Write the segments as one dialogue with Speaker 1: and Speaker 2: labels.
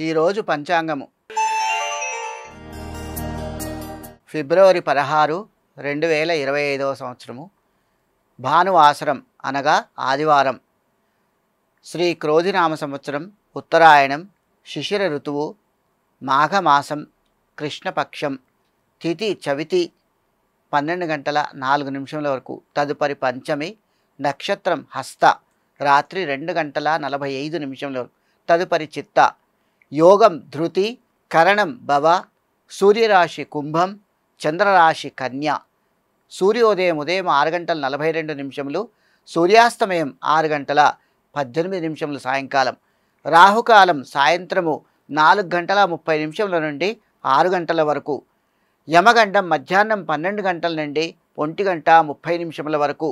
Speaker 1: ఈరోజు పంచాంగము ఫిబ్రవరి 16, 2025 సంవత్సరము భానువాసరం అనగా ఆదివారం. శ్రీ క్రోధినామ సంవత్సరం, ఉత్తరాయణం, శిశిర ఋతువు, మాఘమాసం, కృష్ణపక్షం, తిథి చవితి 12 గంటల 4 నిమిషముల వరకు, తదుపరి పంచమి, నక్షత్రం హస్త రాత్రి 2 గంటల 45 నిమిషముల వరకు, తదుపరి చిత్త, యోగం ధృతి, కరణం భవ, సూర్యరాశి కుంభం, చంద్రరాశి కన్య. సూర్యోదయం ఉదయం 6 గంటల 42 నిమిషములు, సూర్యాస్తమయం 6 గంటల 18 నిమిషములు సాయంకాలం. రాహుకాలం సాయంత్రము 4 గంటల 30 నిమిషముల నుండి 6 గంటల వరకు. యమగండం మధ్యాహ్నం 12 గంటల నుండి 1 గంట 30 నిమిషముల వరకు.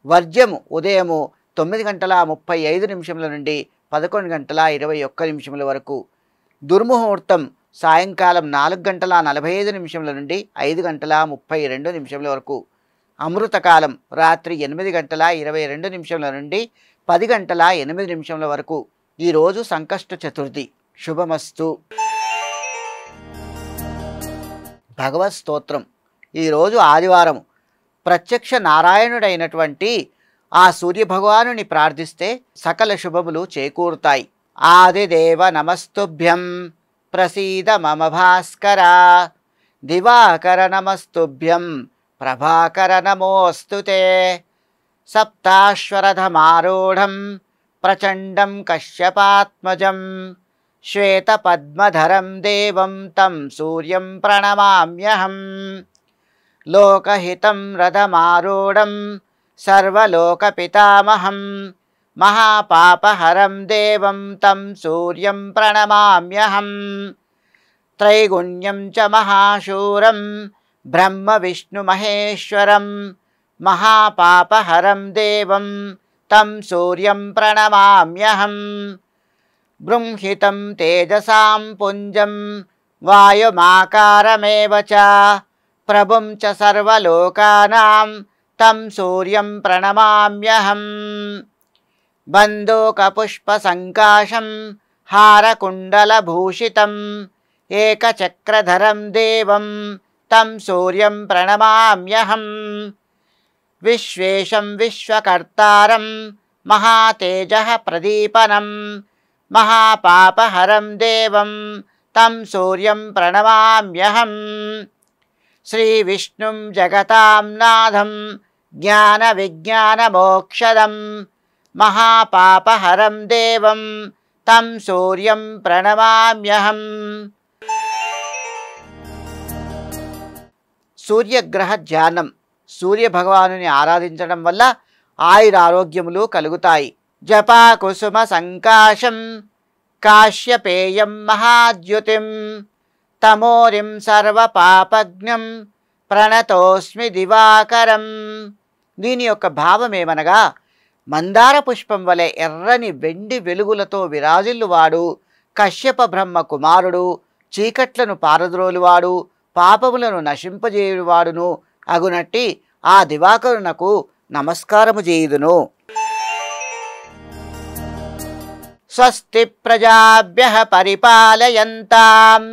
Speaker 1: వర్జ్యము ఉదయము 9 గంటల 35 నిమిషముల నుండి 11 గంటల 21 నిమిషముల వరకు. దుర్ముహూర్తం సాయంకాలం 4 గంటల 45 నిమిషముల నుండి 5 గంటల 32 నిమిషముల వరకు. అమృతకాలం రాత్రి 8 గంటల 22 నిమిషముల నుండి 10 గంటల 8 నిమిషముల వరకు. ఈరోజు సంకష్ట చతుర్థి. శుభమస్తు. భగవత్ స్తోత్రం. ఈరోజు ఆదివారం. ప్రత్యక్ష నారాయణుడైనటువంటి ఆ సూర్యభగవానుని ప్రార్థిస్తే సకల శుభములు చేకూరుతాయి. ఆదిదేవ నమస్తుభ్యం ప్రసీద మమ భాస్కర, దివాకర నమస్తుభ్యం ప్రభాకర నమోస్తుతే. సప్తాశ్వరథమారూఢం ప్రచండం కశ్యపాత్మజం, శ్వేతపద్మధరం దేవం తం సూర్యం ప్రణమామ్యహం. లోకహితం రథమారూఢం సర్వలోకపితామహం, మహాపాపహరం దేవం తం సూర్యం ప్రణమామ్యహం. త్రైగుణ్యం చ మహాశూరం బ్రహ్మ విష్ణు మహేశ్వరం, మహాపాపహరం దేవం తం సూర్యం ప్రణమామ్యహం. బృంహితం తేజసాం పుంజం వాయుమాకారమేవ చ, ప్రభుం చ సర్వలోకానాం తం సూర్యం ప్రణమామ్యహం. బంధూకపుష్పసంకాశం హారకుండలభూషితం, ఏకచక్రధరం దేవం తం సూర్యం ప్రణమామ్యహం. విశ్వేశం విశ్వకర్తారం మహాతేజః ప్రదీపనం, మహాపాపహరం దేవం తం సూర్యం ప్రణమామ్యహం. శ్రీవిష్ణుం జగతాం నాథం జ్ఞానవిజ్ఞానమోక్షదం, మహాపాపహరం దేవం తం సూర్యం ప్రణమామ్యహం. సూర్యగ్రహ ధ్యానం. సూర్యభగవానుని ఆరాధించడం వల్ల ఆయురారోగ్యములు కలుగుతాయి. జపాకుసుమ సంకాశం కాశ్యపేయం మహాద్యుతిం, తమోరిం సర్వపాపజ్ఞం ప్రణతోస్మి దివాకరం. దీని యొక్క భావమేమనగా, మందార పుష్పం వలె ఎర్రని వెండి వెలుగులతో విరాజిల్లువాడు, కశ్యప బ్రహ్మ కుమారుడు, చీకట్లను పారద్రోలువాడు, పాపములను నశింపజేయువాడును అగునట్టి ఆ దివాకరునకు నమస్కారము చేయుదును. స్వస్తి ప్రజాభ్యః పరిపాలయంతాం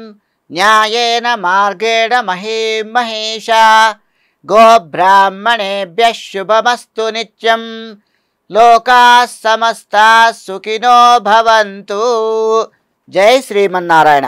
Speaker 1: న్యాయేన మార్గేణ మహీం మహేషా, గోబ్రాహ్మణేభ్యః శుభమస్తు నిత్యం, లోకాః సమస్తాః సుఖినో భవంతు. జై శ్రీమన్నారాయణ.